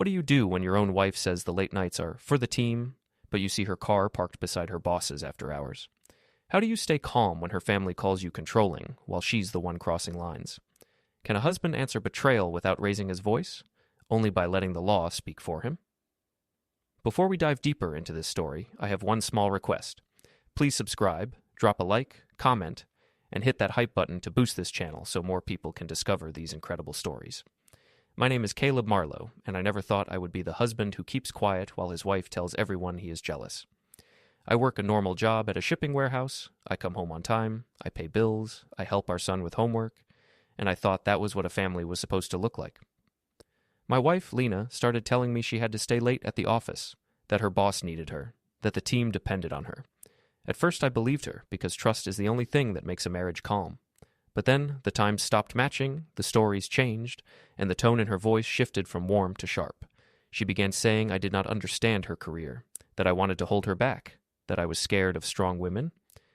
What do you do when your own wife says the late nights are for the team, but you see her car parked beside her boss's after hours? How do you stay calm when her family calls you controlling, while she's the one crossing lines? Can a husband answer betrayal without raising his voice? Only by letting the law speak for him? Before we dive deeper into this story, I have one small request. Please subscribe, drop a like, comment, and hit that hype button to boost this channel so more people can discover these incredible stories. My name is Caleb Marlowe, and I never thought I would be the husband who keeps quiet while his wife tells everyone he is jealous. I work a normal job at a shipping warehouse, I come home on time, I pay bills, I help our son with homework, and I thought that was what a family was supposed to look like. My wife, Lena, started telling me she had to stay late at the office, that her boss needed her, that the team depended on her. At first I believed her, because trust is the only thing that makes a marriage calm. But then the times stopped matching, the stories changed, and the tone in her voice shifted from warm to sharp. She began saying I did not understand her career, that I wanted to hold her back, that I was scared of strong women.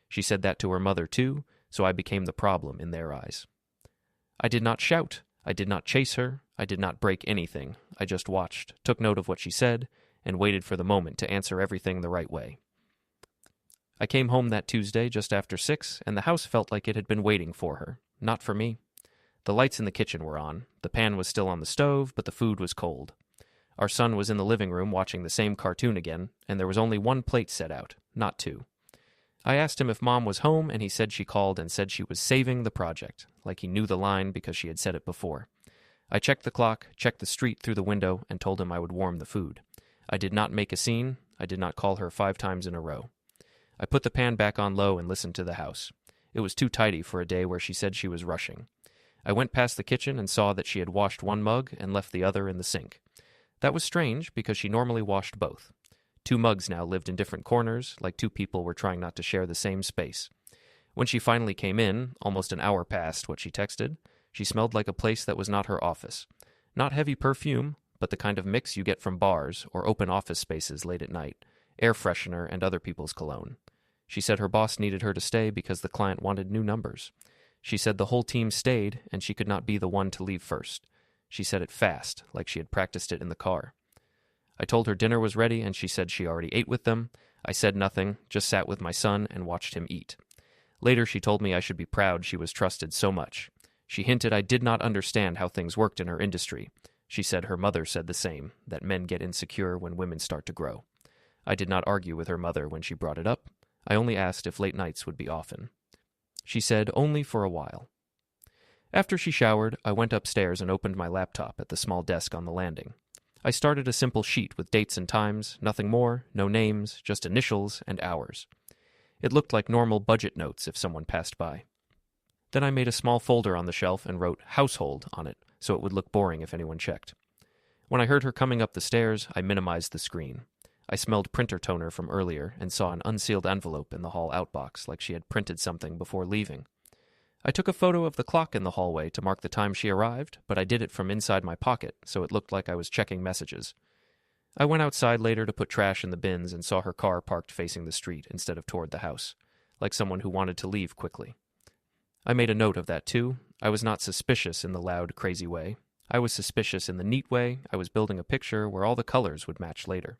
She said that to her mother too, so I became the problem in their eyes. I did not shout, I did not chase her, I did not break anything. I just watched, took note of what she said, and waited for the moment to answer everything the right way. I came home that Tuesday just after 6, and the house felt like it had been waiting for her, not for me. The lights in the kitchen were on, the pan was still on the stove, but the food was cold. Our son was in the living room watching the same cartoon again, and there was only one plate set out, not two. I asked him if Mom was home, and he said she called and said she was saving the project, like he knew the line because she had said it before. I checked the clock, checked the street through the window, and told him I would warm the food. I did not make a scene, I did not call her 5 times in a row. I put the pan back on low and listened to the house. It was too tidy for a day where she said she was rushing. I went past the kitchen and saw that she had washed one mug and left the other in the sink. That was strange because she normally washed both. 2 mugs now lived in different corners, like 2 people were trying not to share the same space. When she finally came in, almost an hour past what she texted, she smelled like a place that was not her office. Not heavy perfume, but the kind of mix you get from bars or open office spaces late at night, air freshener and other people's cologne. She said her boss needed her to stay because the client wanted new numbers. She said the whole team stayed and she could not be the one to leave first. She said it fast, like she had practiced it in the car. I told her dinner was ready and she said she already ate with them. I said nothing, just sat with my son and watched him eat. Later she told me I should be proud she was trusted so much. She hinted I did not understand how things worked in her industry. She said her mother said the same, that men get insecure when women start to grow. I did not argue with her mother when she brought it up. I only asked if late nights would be often. She said only for a while. After she showered, I went upstairs and opened my laptop at the small desk on the landing. I started a simple sheet with dates and times, nothing more, no names, just initials and hours. It looked like normal budget notes if someone passed by. Then I made a small folder on the shelf and wrote household on it so it would look boring if anyone checked. When I heard her coming up the stairs, I minimized the screen. I smelled printer toner from earlier and saw an unsealed envelope in the hall outbox like she had printed something before leaving. I took a photo of the clock in the hallway to mark the time she arrived, but I did it from inside my pocket so it looked like I was checking messages. I went outside later to put trash in the bins and saw her car parked facing the street instead of toward the house, like someone who wanted to leave quickly. I made a note of that too. I was not suspicious in the loud, crazy way. I was suspicious in the neat way. I was building a picture where all the colors would match later.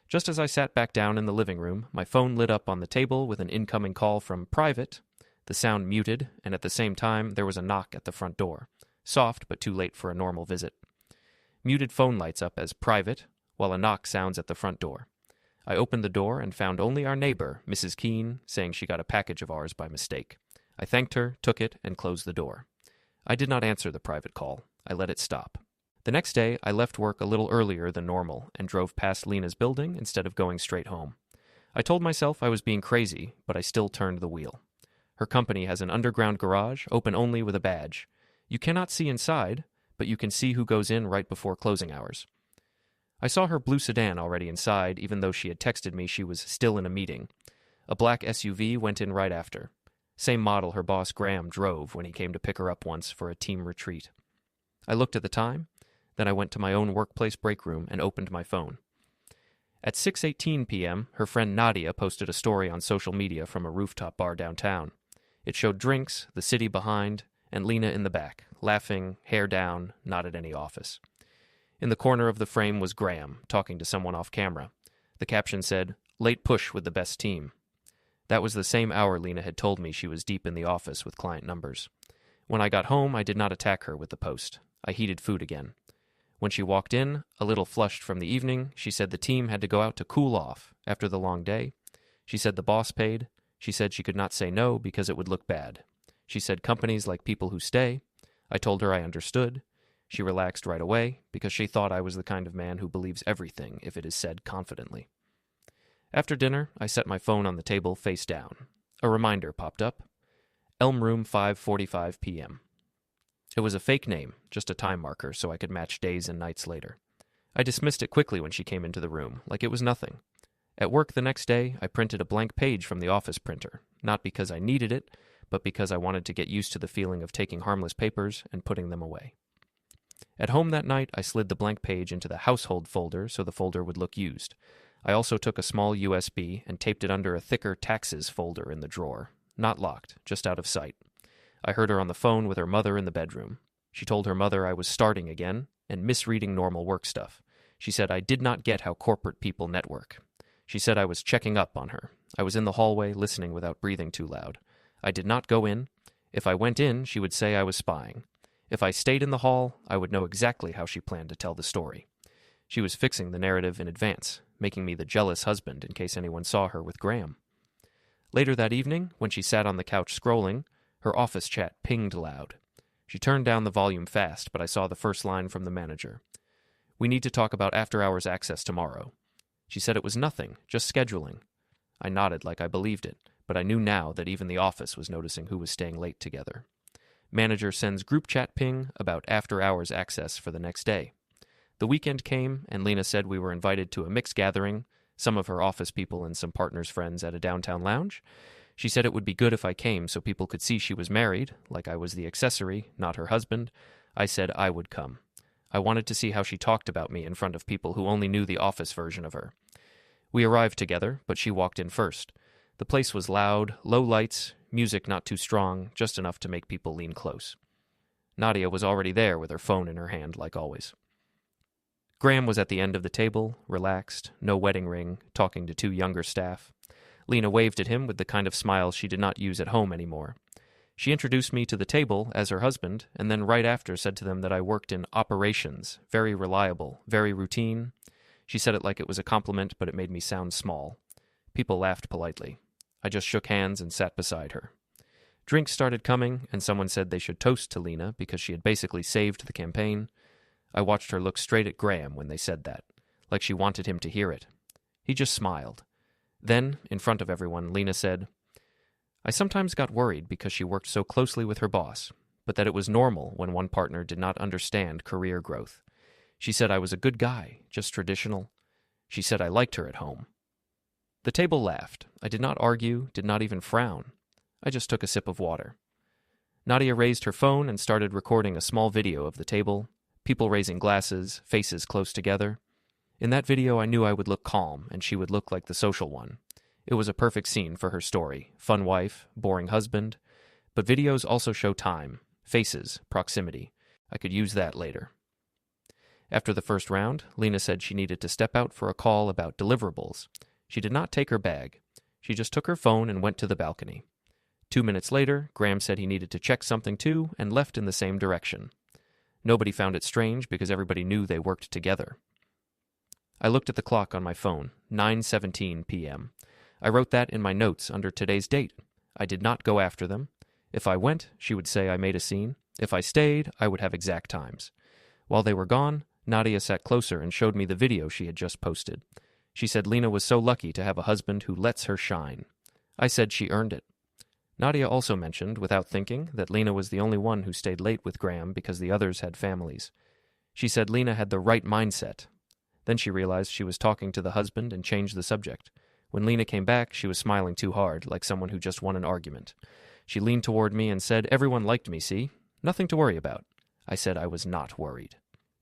Just as I sat back down in the living room, my phone lit up on the table with an incoming call from private. The sound muted, and at the same time there was a knock at the front door. Soft, but too late for a normal visit. Muted phone lights up as private, while a knock sounds at the front door. I opened the door and found only our neighbor, Mrs. Keene, saying she got a package of ours by mistake. I thanked her, took it, and closed the door. I did not answer the private call. I let it stop. The next day, I left work a little earlier than normal and drove past Lena's building instead of going straight home. I told myself I was being crazy, but I still turned the wheel. Her company has an underground garage, open only with a badge. You cannot see inside, but you can see who goes in right before closing hours. I saw her blue sedan already inside, even though she had texted me she was still in a meeting. A black SUV went in right after. Same model her boss Graham drove when he came to pick her up once for a team retreat. I looked at the time, then I went to my own workplace break room and opened my phone. At 6:18 p.m., her friend Nadia posted a story on social media from a rooftop bar downtown. It showed drinks, the city behind, and Lena in the back, laughing, hair down, not at any office. In the corner of the frame was Graham, talking to someone off camera. The caption said, "Late push with the best team." That was the same hour Lena had told me she was deep in the office with client numbers. When I got home, I did not attack her with the post. I heated food again. When she walked in, a little flushed from the evening, she said the team had to go out to cool off after the long day. She said the boss paid. She said she could not say no because it would look bad. She said companies like people who stay. I told her I understood. She relaxed right away because she thought I was the kind of man who believes everything if it is said confidently. After dinner, I set my phone on the table face down. A reminder popped up. Elm Room, 5:45 p.m. It was a fake name, just a time marker so I could match days and nights later. I dismissed it quickly when she came into the room, like it was nothing. At work the next day, I printed a blank page from the office printer, not because I needed it, but because I wanted to get used to the feeling of taking harmless papers and putting them away. At home that night, I slid the blank page into the household folder so the folder would look used. I also took a small USB and taped it under a thicker taxes folder in the drawer, not locked, just out of sight. I heard her on the phone with her mother in the bedroom. She told her mother I was starting again and misreading normal work stuff. She said I did not get how corporate people network. She said I was checking up on her. I was in the hallway listening without breathing too loud. I did not go in. If I went in, she would say I was spying. If I stayed in the hall, I would know exactly how she planned to tell the story. She was fixing the narrative in advance, making me the jealous husband in case anyone saw her with Graham. Later that evening, when she sat on the couch scrolling, her office chat pinged loud. She turned down the volume fast, but I saw the first line from the manager. "We need to talk about after-hours access tomorrow." She said it was nothing, just scheduling. I nodded like I believed it, but I knew now that even the office was noticing who was staying late together. Manager sends group chat ping about after-hours access for the next day. The weekend came, and Lena said we were invited to a mixed gathering, some of her office people and some partners' friends at a downtown lounge. She said it would be good if I came so people could see she was married, like I was the accessory, not her husband. I said I would come. I wanted to see how she talked about me in front of people who only knew the office version of her. We arrived together, but she walked in first. The place was loud, low lights, music not too strong, just enough to make people lean close. Nadia was already there with her phone in her hand, like always. Graham was at the end of the table, relaxed, no wedding ring, talking to two younger staff. Lena waved at him with the kind of smile she did not use at home anymore. She introduced me to the table as her husband, and then right after said to them that I worked in operations, very reliable, very routine. She said it like it was a compliment, but it made me sound small. People laughed politely. I just shook hands and sat beside her. Drinks started coming, and someone said they should toast to Lena because she had basically saved the campaign. I watched her look straight at Graham when they said that, like she wanted him to hear it. He just smiled. Then, in front of everyone, Lena said, "I sometimes got worried because she worked so closely with her boss, but that it was normal when one partner did not understand career growth. She said I was a good guy, just traditional. She said I liked her at home." The table laughed. I did not argue, did not even frown. I just took a sip of water. Nadia raised her phone and started recording a small video of the table, people raising glasses, faces close together. In that video, I knew I would look calm, and she would look like the social one. It was a perfect scene for her story. Fun wife, boring husband. But videos also show time, faces, proximity. I could use that later. After the first round, Lena said she needed to step out for a call about deliverables. She did not take her bag. She just took her phone and went to the balcony. 2 minutes later, Graham said he needed to check something too and left in the same direction. Nobody found it strange because everybody knew they worked together. I looked at the clock on my phone, 9:17 p.m. I wrote that in my notes under today's date. I did not go after them. If I went, she would say I made a scene. If I stayed, I would have exact times. While they were gone, Nadia sat closer and showed me the video she had just posted. She said Lena was so lucky to have a husband who lets her shine. I said she earned it. Nadia also mentioned, without thinking, that Lena was the only one who stayed late with Graham because the others had families. She said Lena had the right mindset. Then she realized she was talking to the husband and changed the subject. When Lena came back, she was smiling too hard, like someone who just won an argument. She leaned toward me and said, "Everyone liked me, see? Nothing to worry about." I said I was not worried.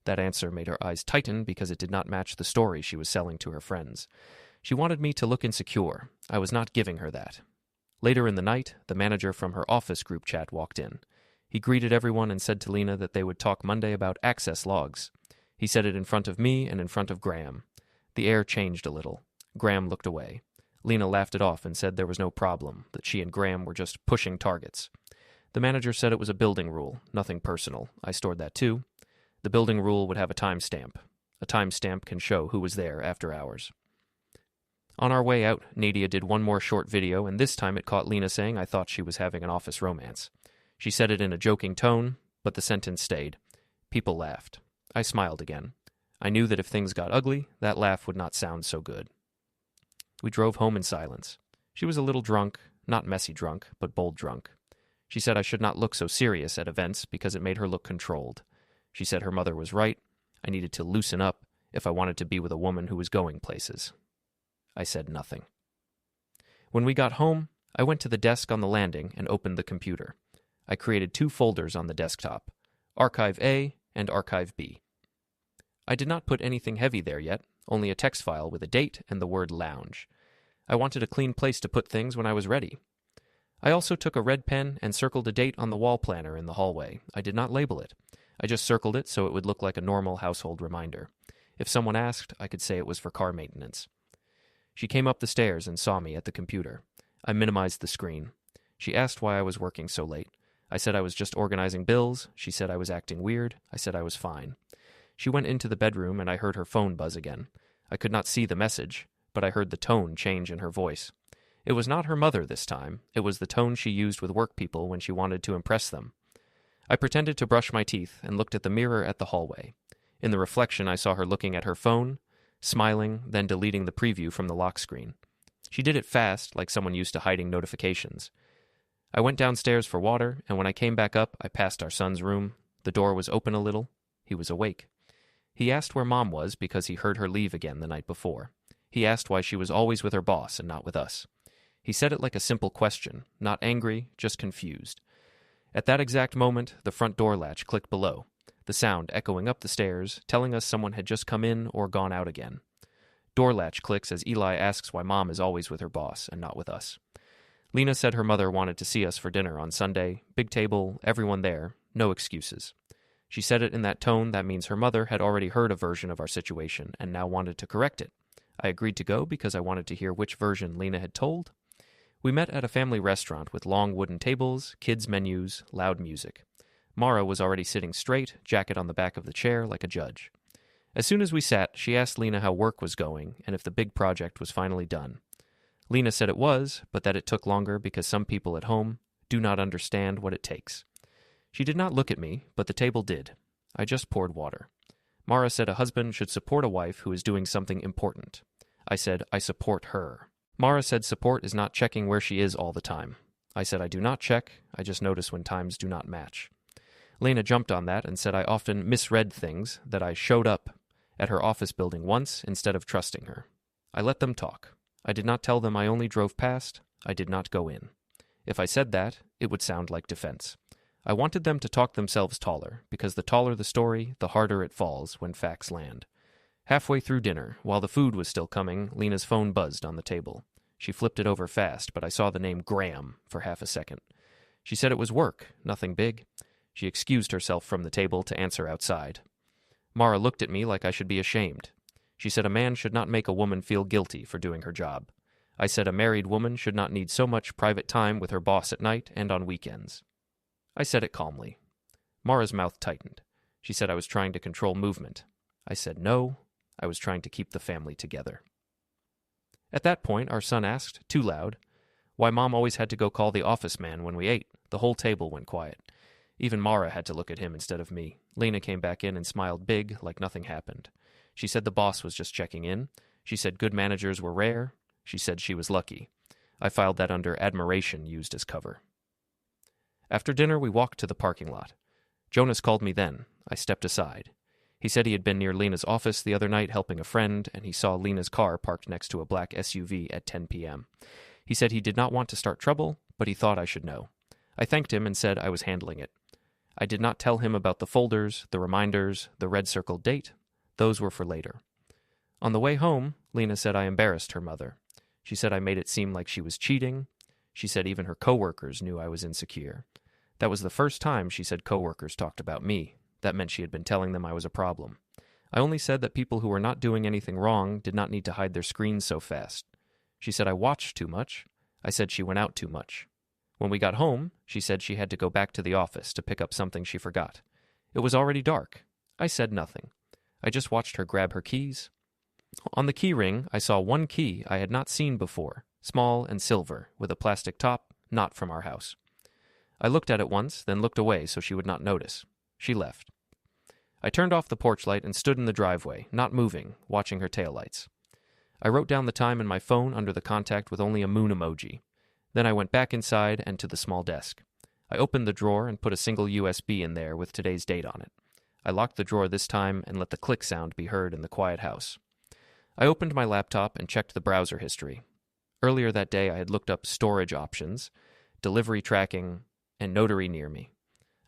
That answer made her eyes tighten because it did not match the story she was selling to her friends. She wanted me to look insecure. I was not giving her that. Later in the night, the manager from her office group chat walked in. He greeted everyone and said to Lena that they would talk Monday about access logs. He said it in front of me and in front of Graham. The air changed a little. Graham looked away. Lena laughed it off and said there was no problem, that she and Graham were just pushing targets. The manager said it was a building rule, nothing personal. I stored that too. The building rule would have a timestamp. A timestamp can show who was there after hours. On our way out, Nadia did one more short video, and this time it caught Lena saying I thought she was having an office romance. She said it in a joking tone, but the sentence stayed. People laughed. I smiled again. I knew that if things got ugly, that laugh would not sound so good. We drove home in silence. She was a little drunk, not messy drunk, but bold drunk. She said I should not look so serious at events because it made her look controlled. She said her mother was right. I needed to loosen up if I wanted to be with a woman who was going places. I said nothing. When we got home, I went to the desk on the landing and opened the computer. I created 2 folders on the desktop, Archive A and Archive B. I did not put anything heavy there yet, only a text file with a date and the word lounge. I wanted a clean place to put things when I was ready. I also took a red pen and circled a date on the wall planner in the hallway. I did not label it. I just circled it so it would look like a normal household reminder. If someone asked, I could say it was for car maintenance. She came up the stairs and saw me at the computer. I minimized the screen. She asked why I was working so late. I said I was just organizing bills. She said I was acting weird. I said I was fine. She went into the bedroom and I heard her phone buzz again. I could not see the message, but I heard the tone change in her voice. It was not her mother this time. It was the tone she used with work people when she wanted to impress them. I pretended to brush my teeth and looked at the mirror at the hallway. In the reflection, I saw her looking at her phone, smiling, then deleting the preview from the lock screen. She did it fast, like someone used to hiding notifications. I went downstairs for water, and when I came back up, I passed our son's room. The door was open a little. He was awake. He asked where Mom was because he heard her leave again the night before. He asked why she was always with her boss and not with us. He said it like a simple question, not angry, just confused. At that exact moment, the front door latch clicked below, the sound echoing up the stairs, telling us someone had just come in or gone out again. Door latch clicks as Eli asks why Mom is always with her boss and not with us. Lena said her mother wanted to see us for dinner on Sunday, big table, everyone there, no excuses. She said it in that tone that means her mother had already heard a version of our situation and now wanted to correct it. I agreed to go because I wanted to hear which version Lena had told. We met at a family restaurant with long wooden tables, kids' menus, loud music. Mara was already sitting straight, jacket on the back of the chair like a judge. As soon as we sat, she asked Lena how work was going and if the big project was finally done. Lena said it was, but that it took longer because some people at home do not understand what it takes. She did not look at me, but the table did. I just poured water. Mara said a husband should support a wife who is doing something important. I said, I support her. Mara said support is not checking where she is all the time. I said I do not check, I just notice when times do not match. Lena jumped on that and said I often misread things, that I showed up at her office building once instead of trusting her. I let them talk. I did not tell them I only drove past. I did not go in. If I said that, it would sound like defense. I wanted them to talk themselves taller, because the taller the story, the harder it falls when facts land. Halfway through dinner, while the food was still coming, Lena's phone buzzed on the table. She flipped it over fast, but I saw the name Graham for half a second. She said it was work, nothing big. She excused herself from the table to answer outside. Mara looked at me like I should be ashamed. She said a man should not make a woman feel guilty for doing her job. I said a married woman should not need so much private time with her boss at night and on weekends. I said it calmly. Mara's mouth tightened. She said I was trying to control movement. I said no, I was trying to keep the family together. At that point, our son asked, too loud, why Mom always had to go call the office man when we ate. The whole table went quiet. Even Mara had to look at him instead of me. Lena came back in and smiled big, like nothing happened. She said the boss was just checking in. She said good managers were rare. She said she was lucky. I filed that under admiration used as cover. After dinner, we walked to the parking lot. Jonas called me then. I stepped aside. He said he had been near Lena's office the other night helping a friend, and he saw Lena's car parked next to a black SUV at 10 p.m. He said he did not want to start trouble, but he thought I should know. I thanked him and said I was handling it. I did not tell him about the folders, the reminders, the red circled date. Those were for later. On the way home, Lena said I embarrassed her mother. She said I made it seem like she was cheating. She said even her coworkers knew I was insecure. That was the first time she said coworkers talked about me. That meant she had been telling them I was a problem. I only said that people who were not doing anything wrong did not need to hide their screens so fast. She said I watched too much. I said she went out too much. When we got home, she said she had to go back to the office to pick up something she forgot. It was already dark. I said nothing. I just watched her grab her keys. On the key ring, I saw one key I had not seen before, small and silver, with a plastic top, not from our house. I looked at it once, then looked away so she would not notice. She left. I turned off the porch light and stood in the driveway, not moving, watching her taillights. I wrote down the time in my phone under the contact with only a moon emoji. Then I went back inside and to the small desk. I opened the drawer and put a single USB in there with today's date on it. I locked the drawer this time and let the click sound be heard in the quiet house. I opened my laptop and checked the browser history. Earlier that day I had looked up storage options, delivery tracking, and notary near me.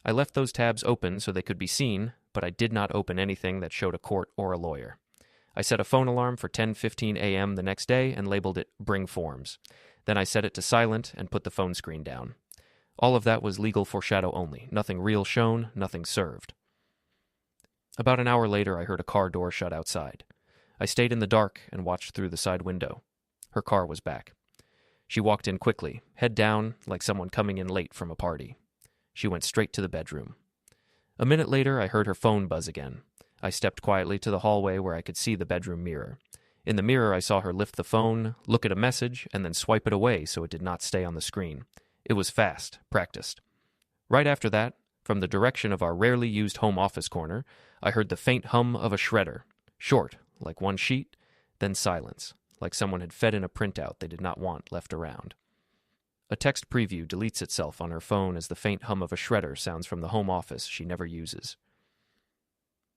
I left those tabs open so they could be seen, but I did not open anything that showed a court or a lawyer. I set a phone alarm for 10:15 a.m. the next day and labeled it Bring Forms. Then I set it to silent and put the phone screen down. All of that was legal foreshadow only. Nothing real shown, nothing served. About an hour later, I heard a car door shut outside. I stayed in the dark and watched through the side window. Her car was back. She walked in quickly, head down, like someone coming in late from a party. She went straight to the bedroom. A minute later, I heard her phone buzz again. I stepped quietly to the hallway where I could see the bedroom mirror. In the mirror, I saw her lift the phone, look at a message, and then swipe it away so it did not stay on the screen. It was fast, practiced. Right after that, from the direction of our rarely used home office corner, I heard the faint hum of a shredder, short, like one sheet, then silence, like someone had fed in a printout they did not want left around. A text preview deletes itself on her phone as the faint hum of a shredder sounds from the home office she never uses.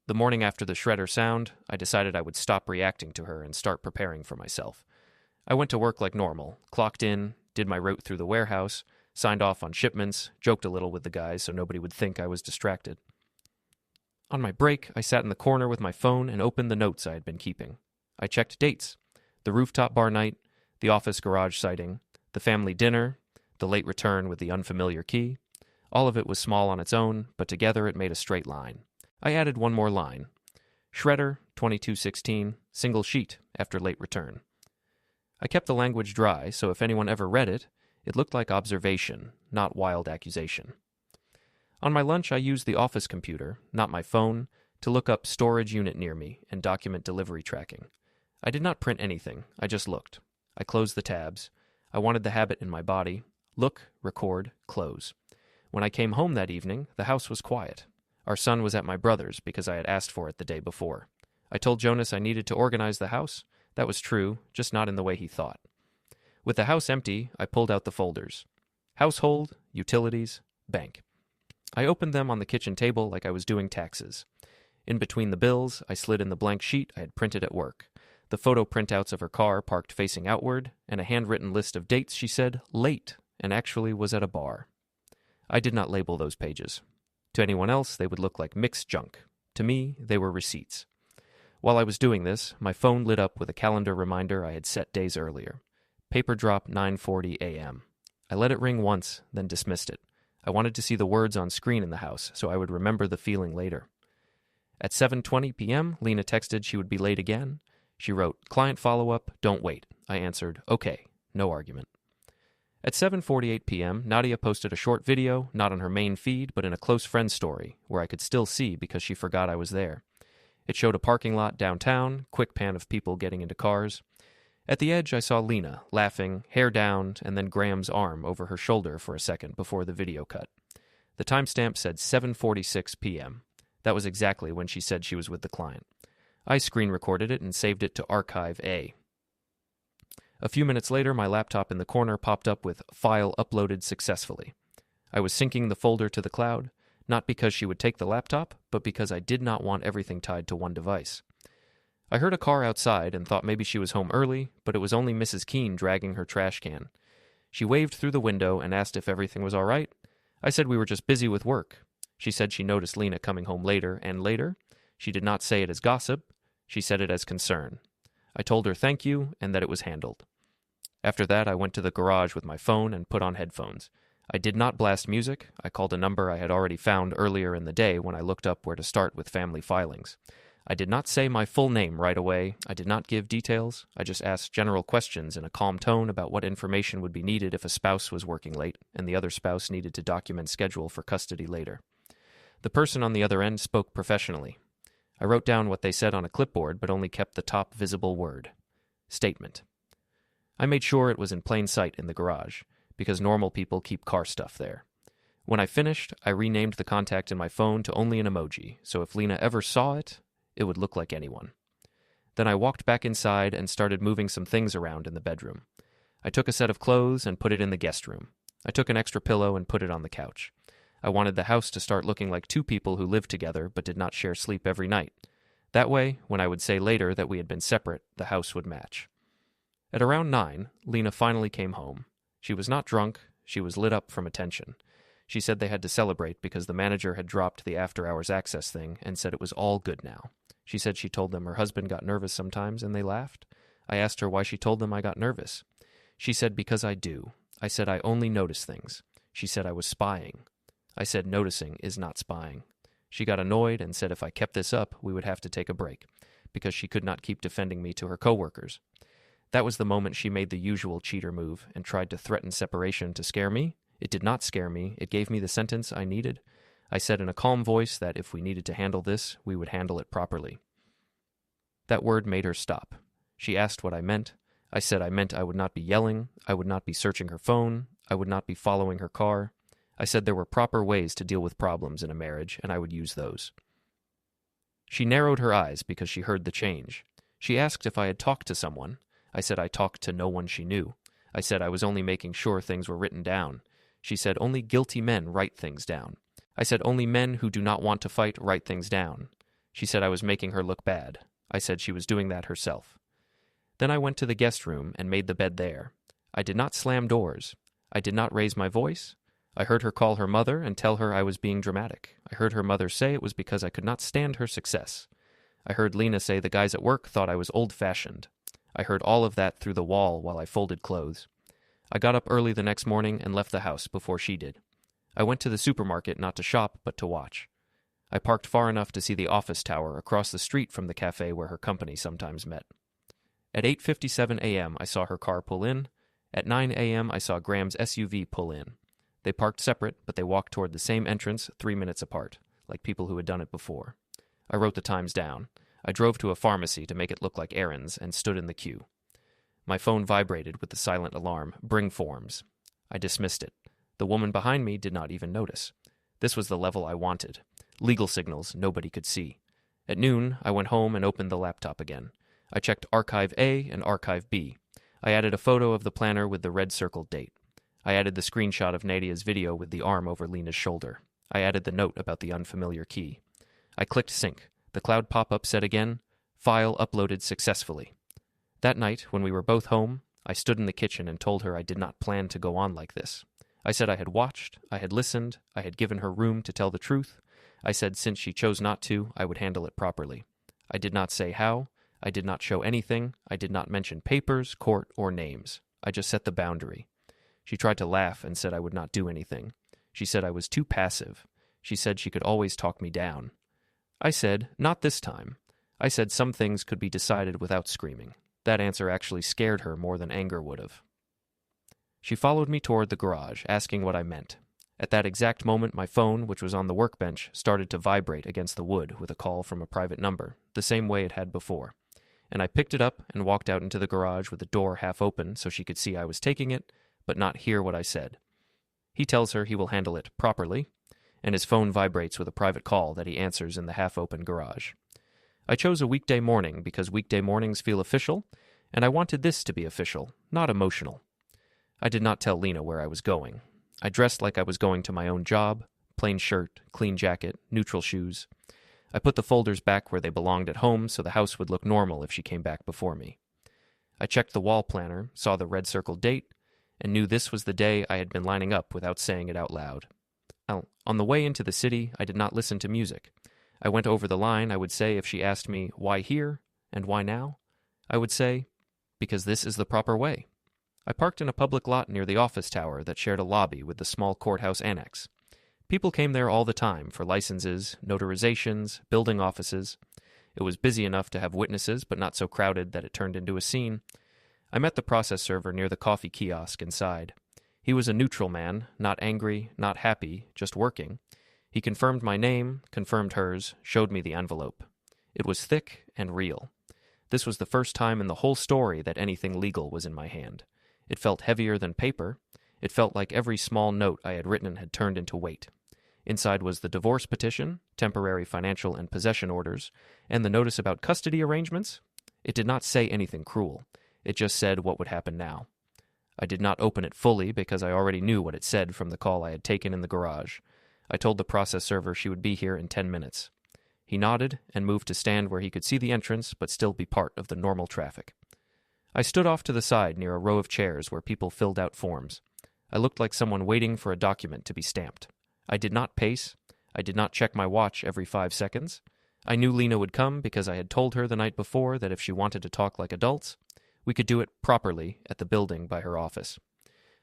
The morning after the shredder sound, I decided I would stop reacting to her and start preparing for myself. I went to work like normal, clocked in, did my route through the warehouse, signed off on shipments, joked a little with the guys so nobody would think I was distracted. On my break, I sat in the corner with my phone and opened the notes I had been keeping. I checked dates: the rooftop bar night, the office garage sighting, the family dinner, the late return with the unfamiliar key. All of it was small on its own, but together it made a straight line. I added one more line. Shredder, 2216, single sheet, after late return. I kept the language dry, so if anyone ever read it, it looked like observation, not wild accusation. On my lunch, I used the office computer, not my phone, to look up storage unit near me and document delivery tracking. I did not print anything, I just looked. I closed the tabs. I wanted the habit in my body. Look, record, close. When I came home that evening, the house was quiet. Our son was at my brother's because I had asked for it the day before. I told Jonas I needed to organize the house. That was true, just not in the way he thought. With the house empty, I pulled out the folders. Household, utilities, bank. I opened them on the kitchen table like I was doing taxes. In between the bills, I slid in the blank sheet I had printed at work, the photo printouts of her car parked facing outward, and a handwritten list of dates she said late and actually was at a bar. I did not label those pages. To anyone else, they would look like mixed junk. To me, they were receipts. While I was doing this, my phone lit up with a calendar reminder I had set days earlier. Paper drop 9:40 a.m. I let it ring once, then dismissed it. I wanted to see the words on screen in the house, so I would remember the feeling later. At 7:20 p.m., Lena texted she would be late again. She wrote, "Client follow-up, don't wait." I answered, "Okay," no argument. At 7:48 p.m., Nadia posted a short video, not on her main feed, but in a close friend story, where I could still see because she forgot I was there. It showed a parking lot downtown, quick pan of people getting into cars. At the edge, I saw Lena, laughing, hair down, and then Graham's arm over her shoulder for a second before the video cut. The timestamp said 7:46 p.m. That was exactly when she said she was with the client. I screen recorded it and saved it to Archive A. A few minutes later, my laptop in the corner popped up with "File uploaded successfully." I was syncing the folder to the cloud, not because she would take the laptop, but because I did not want everything tied to one device. I heard a car outside and thought maybe she was home early, but it was only Mrs. Keene dragging her trash can. She waved through the window and asked if everything was all right. I said we were just busy with work. She said she noticed Lena coming home later and later. She did not say it as gossip. She said it as concern. I told her thank you and that it was handled. After that, I went to the garage with my phone and put on headphones. I did not blast music. I called a number I had already found earlier in the day when I looked up where to start with family filings. I did not say my full name right away. I did not give details. I just asked general questions in a calm tone about what information would be needed if a spouse was working late and the other spouse needed to document schedule for custody later. The person on the other end spoke professionally. I wrote down what they said on a clipboard, but only kept the top visible word. Statement. I made sure it was in plain sight in the garage, because normal people keep car stuff there. When I finished, I renamed the contact in my phone to only an emoji, so if Lena ever saw it, it would look like anyone. Then I walked back inside and started moving some things around in the bedroom. I took a set of clothes and put it in the guest room. I took an extra pillow and put it on the couch. I wanted the house to start looking like two people who lived together but did not share sleep every night. That way, when I would say later that we had been separate, the house would match. At around 9, Lena finally came home. She was not drunk, she was lit up from attention. She said they had to celebrate because the manager had dropped the after-hours access thing and said it was all good now. She said she told them her husband got nervous sometimes and they laughed. I asked her why she told them I got nervous. She said because I do. I said I only notice things. She said I was spying. I said noticing is not spying. She got annoyed and said if I kept this up, we would have to take a break, because she could not keep defending me to her coworkers. That was the moment she made the usual cheater move and tried to threaten separation to scare me. It did not scare me. It gave me the sentence I needed. I said in a calm voice that if we needed to handle this, we would handle it properly. That word made her stop. She asked what I meant. I said I meant I would not be yelling, I would not be searching her phone, I would not be following her car. I said there were proper ways to deal with problems in a marriage, and I would use those. She narrowed her eyes because she heard the change. She asked if I had talked to someone. I said I talked to no one she knew. I said I was only making sure things were written down. She said only guilty men write things down. I said only men who do not want to fight write things down. She said I was making her look bad. I said she was doing that herself. Then I went to the guest room and made the bed there. I did not slam doors. I did not raise my voice. I heard her call her mother and tell her I was being dramatic. I heard her mother say it was because I could not stand her success. I heard Lena say the guys at work thought I was old-fashioned. I heard all of that through the wall while I folded clothes. I got up early the next morning and left the house before she did. I went to the supermarket not to shop, but to watch. I parked far enough to see the office tower across the street from the cafe where her company sometimes met. At 8:57 a.m., I saw her car pull in. At 9 a.m., I saw Graham's SUV pull in. They parked separate, but they walked toward the same entrance 3 minutes apart, like people who had done it before. I wrote the times down. I drove to a pharmacy to make it look like errands and stood in the queue. My phone vibrated with the silent alarm, "Bring forms." I dismissed it. The woman behind me did not even notice. This was the level I wanted. Legal signals nobody could see. At noon, I went home and opened the laptop again. I checked Archive A and Archive B. I added a photo of the planner with the red circled date. I added the screenshot of Nadia's video with the arm over Lena's shoulder. I added the note about the unfamiliar key. I clicked sync. The cloud pop-up said again, "File uploaded successfully." That night, when we were both home, I stood in the kitchen and told her I did not plan to go on like this. I said I had watched, I had listened, I had given her room to tell the truth. I said since she chose not to, I would handle it properly. I did not say how. I did not show anything. I did not mention papers, court, or names. I just set the boundary. She tried to laugh and said I would not do anything. She said I was too passive. She said she could always talk me down. I said, not this time. I said some things could be decided without screaming. That answer actually scared her more than anger would have. She followed me toward the garage, asking what I meant. At that exact moment, my phone, which was on the workbench, started to vibrate against the wood with a call from a private number, the same way it had before. And I picked it up and walked out into the garage with the door half open so she could see I was taking it, but not hear what I said. He tells her he will handle it properly, and his phone vibrates with a private call that he answers in the half-open garage. I chose a weekday morning because weekday mornings feel official, and I wanted this to be official, not emotional. I did not tell Lena where I was going. I dressed like I was going to my own job, plain shirt, clean jacket, neutral shoes. I put the folders back where they belonged at home so the house would look normal if she came back before me. I checked the wall planner, saw the red circled date, and knew this was the day I had been lining up without saying it out loud. On the way into the city, I did not listen to music. I went over the line I would say if she asked me, why here and why now? I would say, because this is the proper way. I parked in a public lot near the office tower that shared a lobby with the small courthouse annex. People came there all the time for licenses, notarizations, building offices. It was busy enough to have witnesses, but not so crowded that it turned into a scene. I met the process server near the coffee kiosk inside. He was a neutral man, not angry, not happy, just working. He confirmed my name, confirmed hers, showed me the envelope. It was thick and real. This was the first time in the whole story that anything legal was in my hand. It felt heavier than paper. It felt like every small note I had written had turned into weight. Inside was the divorce petition, temporary financial and possession orders, and the notice about custody arrangements. It did not say anything cruel. It just said what would happen now. I did not open it fully because I already knew what it said from the call I had taken in the garage. I told the process server she would be here in 10 minutes. He nodded and moved to stand where he could see the entrance but still be part of the normal traffic. I stood off to the side near a row of chairs where people filled out forms. I looked like someone waiting for a document to be stamped. I did not pace. I did not check my watch every 5 seconds. I knew Lena would come because I had told her the night before that if she wanted to talk like adults, we could do it properly at the building by her office.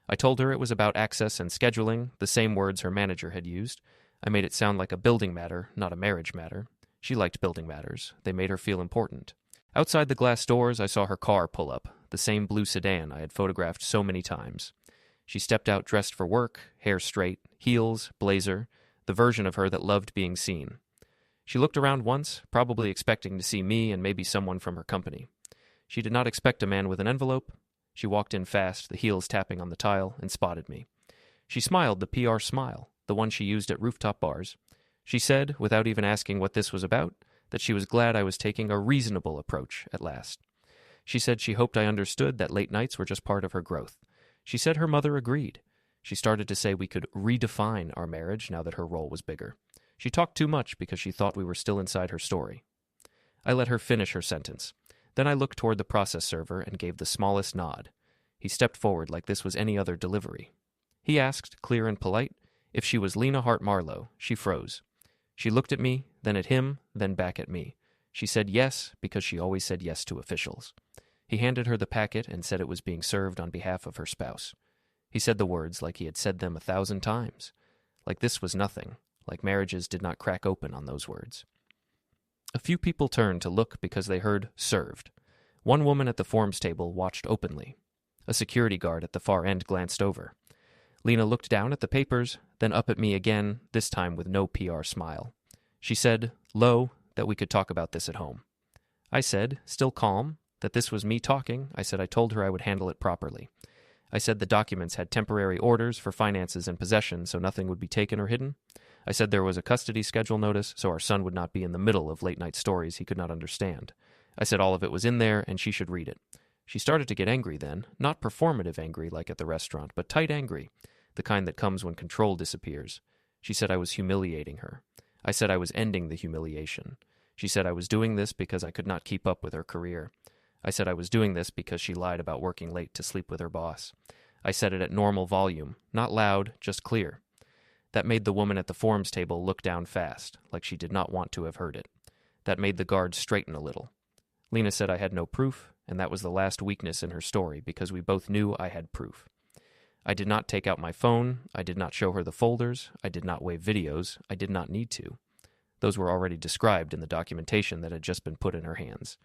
I told her it was about access and scheduling, the same words her manager had used. I made it sound like a building matter, not a marriage matter. She liked building matters. They made her feel important. Outside the glass doors, I saw her car pull up, the same blue sedan I had photographed so many times. She stepped out dressed for work, hair straight, heels, blazer, the version of her that loved being seen. She looked around once, probably expecting to see me and maybe someone from her company. She did not expect a man with an envelope. She walked in fast, the heels tapping on the tile, and spotted me. She smiled the PR smile, the one she used at rooftop bars. She said, without even asking what this was about, that she was glad I was taking a reasonable approach at last. She said she hoped I understood that late nights were just part of her growth. She said her mother agreed. She started to say we could redefine our marriage now that her role was bigger. She talked too much because she thought we were still inside her story. I let her finish her sentence. Then I looked toward the process server and gave the smallest nod. He stepped forward like this was any other delivery. He asked, clear and polite, if she was Lena Hart Marlowe. She froze. She looked at me, then at him, then back at me. She said yes because she always said yes to officials. He handed her the packet and said it was being served on behalf of her spouse. He said the words like he had said them 1,000 times. Like this was nothing. Like marriages did not crack open on those words. A few people turned to look because they heard served. One woman at the forms table watched openly. A security guard at the far end glanced over. Lena looked down at the papers, then up at me again, this time with no PR smile. She said, low, that we could talk about this at home. I said, still calm, that this was me talking. I said I told her I would handle it properly. I said the documents had temporary orders for finances and possession, so nothing would be taken or hidden. I said there was a custody schedule notice, so our son would not be in the middle of late-night stories he could not understand. I said all of it was in there, and she should read it. She started to get angry then, not performative angry like at the restaurant, but tight angry, the kind that comes when control disappears. She said I was humiliating her. I said I was ending the humiliation. She said I was doing this because I could not keep up with her career. I said I was doing this because she lied about working late to sleep with her boss. I said it at normal volume, not loud, just clear. That made the woman at the forms table look down fast, like she did not want to have heard it. That made the guard straighten a little. Lena said I had no proof, and that was the last weakness in her story because we both knew I had proof. I did not take out my phone. I did not show her the folders. I did not wave videos. I did not need to. Those were already described in the documentation that had just been put in her hands.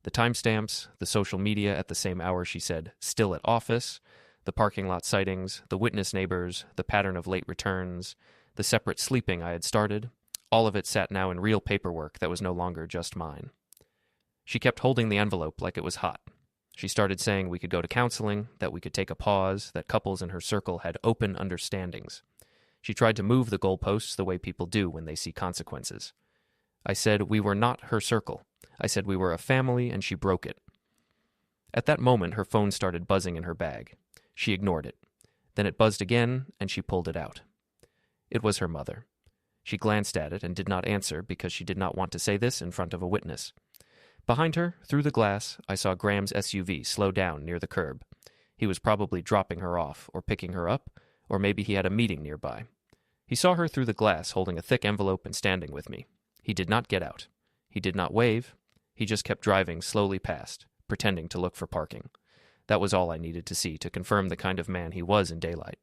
The timestamps, the social media at the same hour she said, still at office, the parking lot sightings, the witness neighbors, the pattern of late returns, the separate sleeping I had started, all of it sat now in real paperwork that was no longer just mine. She kept holding the envelope like it was hot. She started saying we could go to counseling, that we could take a pause, that couples in her circle had open understandings. She tried to move the goalposts the way people do when they see consequences. I said we were not her circle. I said we were a family, and she broke it. At that moment, her phone started buzzing in her bag. She ignored it. Then it buzzed again, and she pulled it out. It was her mother. She glanced at it and did not answer because she did not want to say this in front of a witness. Behind her, through the glass, I saw Graham's SUV slow down near the curb. He was probably dropping her off or picking her up, or maybe he had a meeting nearby. He saw her through the glass holding a thick envelope and standing with me. He did not get out. He did not wave. He just kept driving slowly past, pretending to look for parking. That was all I needed to see to confirm the kind of man he was in daylight.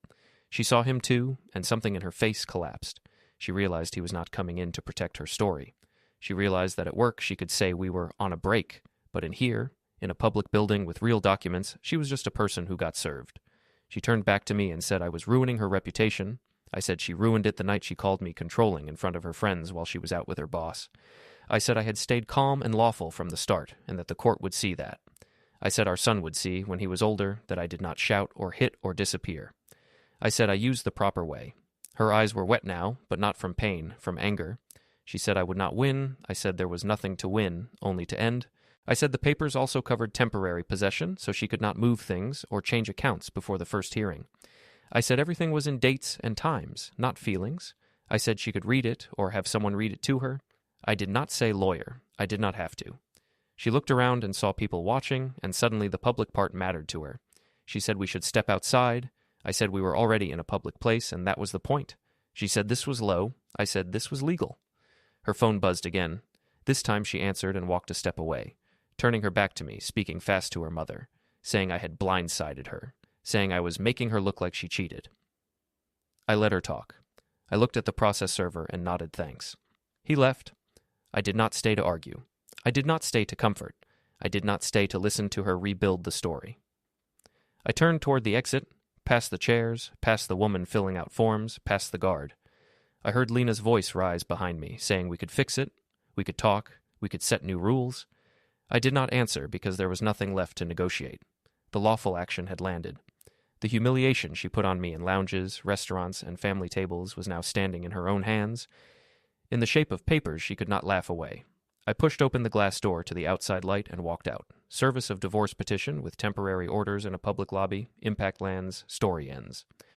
She saw him too, and something in her face collapsed. She realized he was not coming in to protect her story. She realized that at work she could say we were on a break, but in here, in a public building with real documents, she was just a person who got served. She turned back to me and said I was ruining her reputation. I said she ruined it the night she called me controlling in front of her friends while she was out with her boss. I said I had stayed calm and lawful from the start, and that the court would see that. I said our son would see, when he was older, that I did not shout or hit or disappear. I said I used the proper way. Her eyes were wet now, but not from pain, from anger. She said I would not win. I said there was nothing to win, only to end. I said the papers also covered temporary possession, so she could not move things or change accounts before the first hearing. I said everything was in dates and times, not feelings. I said she could read it or have someone read it to her. I did not say lawyer. I did not have to. She looked around and saw people watching, and suddenly the public part mattered to her. She said we should step outside. I said we were already in a public place, and that was the point. She said this was low. I said this was legal. Her phone buzzed again. This time she answered and walked a step away, turning her back to me, speaking fast to her mother, saying I had blindsided her, saying I was making her look like she cheated. I let her talk. I looked at the process server and nodded thanks. He left. I did not stay to argue. I did not stay to comfort. I did not stay to listen to her rebuild the story. I turned toward the exit, past the chairs, past the woman filling out forms, past the guard. I heard Lena's voice rise behind me, saying we could fix it, we could talk, we could set new rules. I did not answer because there was nothing left to negotiate. The lawful action had landed. The humiliation she put on me in lounges, restaurants, and family tables was now standing in her own hands. In the shape of papers she could not laugh away. I pushed open the glass door to the outside light and walked out. Service of divorce petition with temporary orders in a public lobby, impact lands, story ends.